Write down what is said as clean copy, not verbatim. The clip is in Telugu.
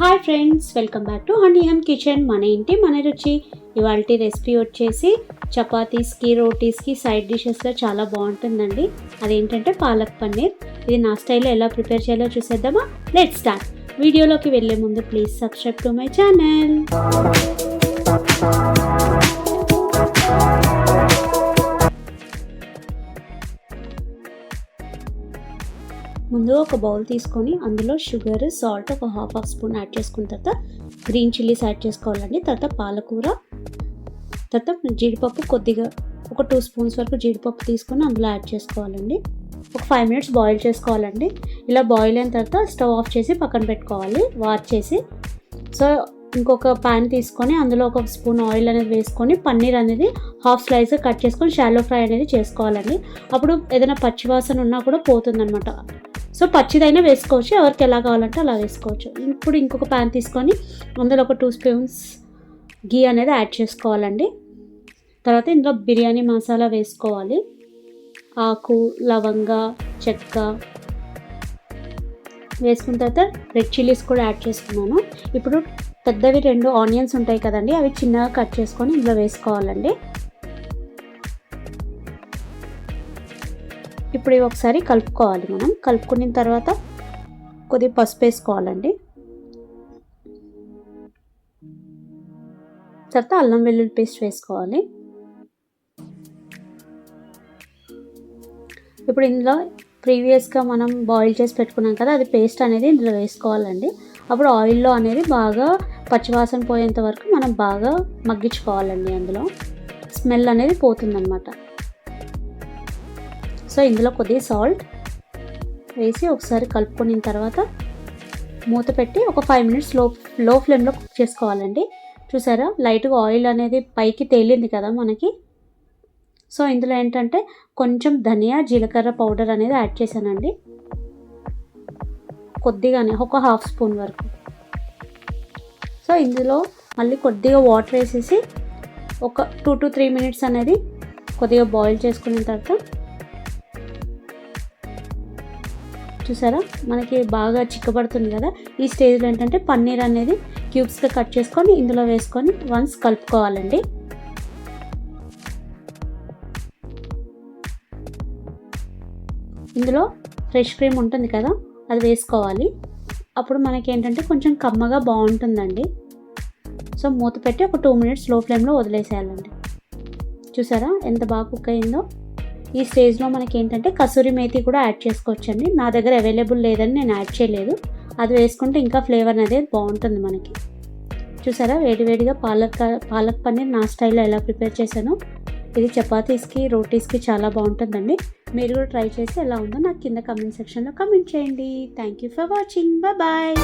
Hi friends, welcome back to honey hum kitchen. మన ఇంటి మన రుచి. ఇవాళ రెసిపీ వచ్చేసి చపాతీస్కి, రోటీస్కి సైడ్ డిషెస్లో చాలా బాగుంటుందండి. అదేంటంటే పాలక్ పన్నీర్. ఇది నా స్టైల్లో ఎలా ప్రిపేర్ చేయాలో చూసేద్దామా? Let's start. వీడియోలోకి వెళ్ళే ముందు please subscribe to my channel. ముందు ఒక బౌల్ తీసుకొని అందులో షుగర్, సాల్ట్ ఒక హాఫ్ స్పూన్ యాడ్ చేసుకున్న తర్వాత గ్రీన్ చిల్లీస్ యాడ్ చేసుకోవాలండి. తర్వాత పాలకూర, తర్వాత జీడిపప్పు కొద్దిగా ఒక 2 స్పూన్స్ వరకు జీడిపప్పు తీసుకొని అందులో యాడ్ చేసుకోవాలండి. ఒక 5 మినిట్స్ బాయిల్ చేసుకోవాలండి. ఇలా బాయిల్ అయిన తర్వాత స్టవ్ ఆఫ్ చేసి పక్కన పెట్టుకోవాలి వాష్ చేసి. సో ఇంకొక ప్యాన్ తీసుకొని అందులో ఒక స్పూన్ ఆయిల్ అనేది వేసుకొని పన్నీర్ అనేది హాఫ్ స్లైస్ కట్ చేసుకొని షాలో ఫ్రై అనేది చేసుకోవాలండి. అప్పుడు ఏదైనా పచ్చివాసన ఉన్నా కూడా పోతుందన్నమాట. సో పచ్చిదైనా వేసుకోవచ్చు, ఎవరికి ఎలా కావాలంటే అలా వేసుకోవచ్చు. ఇప్పుడు ఇంకొక ప్యాన్ తీసుకొని అందులో ఒక 2 స్పూన్స్ గీ అనేది యాడ్ చేసుకోవాలండి. తర్వాత ఇందులో బిర్యానీ మసాలా వేసుకోవాలి. ఆకు, లవంగ, చెక్క వేసుకున్న తర్వాత రెడ్ చిల్లీస్ కూడా యాడ్ చేసుకున్నాను. ఇప్పుడు పెద్దవి 2 ఆనియన్స్ ఉంటాయి కదండి, అవి చిన్నగా కట్ చేసుకొని ఇందులో వేసుకోవాలండి. ఇప్పుడు ఇవి ఒకసారి కలుపుకోవాలి. మనం కలుపుకున్న తర్వాత కొద్దిగా పసుపు వేసుకోవాలండి. తర్వాత అల్లం వెల్లుల్లి పేస్ట్ వేసుకోవాలి. ఇప్పుడు ఇందులో ప్రీవియస్గా మనం బాయిల్ చేసి పెట్టుకున్నాం కదా, అది పేస్ట్ అనేది ఇందులో వేసుకోవాలండి. అప్పుడు ఆయిల్లో అనేది బాగా పచ్చివాసన పోయేంత వరకు మనం బాగా మగ్గించుకోవాలండి. అందులో స్మెల్ అనేది పోతుందన్నమాట. సో ఇందులో కొద్దిగా సాల్ట్ వేసి ఒకసారి కలుపుకున్న తర్వాత మూత పెట్టి ఒక 5 మినిట్స్ లో ఫ్లేమ్లో కుక్ చేసుకోవాలండి. చూసారా, లైట్గా ఆయిల్ అనేది పైకి తేలింది కదా మనకి. సో ఇందులో ఏంటంటే కొంచెం ధనియా, జీలకర్ర పౌడర్ అనేది యాడ్ చేశానండి, కొద్దిగానే ఒక హాఫ్ స్పూన్ వరకు. సో ఇందులో మళ్ళీ కొద్దిగా వాటర్ వేసేసి ఒక 2 to 3 మినిట్స్ అనేది కొద్దిగా బాయిల్ చేసుకున్న తర్వాత చూసారా మనకి బాగా చిక్కబడుతుంది కదా. ఈ స్టేజ్లో ఏంటంటే పన్నీర్ అనేది క్యూబ్స్గా కట్ చేసుకొని ఇందులో వేసుకొని వన్స్ కలుపుకోవాలండి. ఇందులో ఫ్రెష్ క్రీమ్ ఉంటుంది కదా, అది వేసుకోవాలి. అప్పుడు మనకి ఏంటంటే కొంచెం కమ్మగా బాగుంటుందండి. సో మూత పెట్టి ఒక 2 మినిట్స్ లో ఫ్లేమ్లో వదిలేసేయాలండి. చూసారా ఎంత బాగా కుక్ అయిందో. ఈ స్టేజ్లో మనకి ఏంటంటే కసూరి మేతి కూడా యాడ్ చేసుకోవచ్చండి. నా దగ్గర అవైలబుల్ లేదని నేను యాడ్ చేయలేదు. అది వేసుకుంటే ఇంకా ఫ్లేవర్ అనేది బాగుంటుంది మనకి. చూసారా వేడివేడిగా పాలక్ పన్నీర్ నా స్టైల్లో ఎలా ప్రిపేర్ చేశానో. ఇది చపాతీస్కి, రోటీస్కి చాలా బాగుంటుందండి. మీరు కూడా ట్రై చేసి ఎలా ఉందో నాకు కింద కమెంట్ సెక్షన్లో కమెంట్ చేయండి. Thank you for watching. Bye.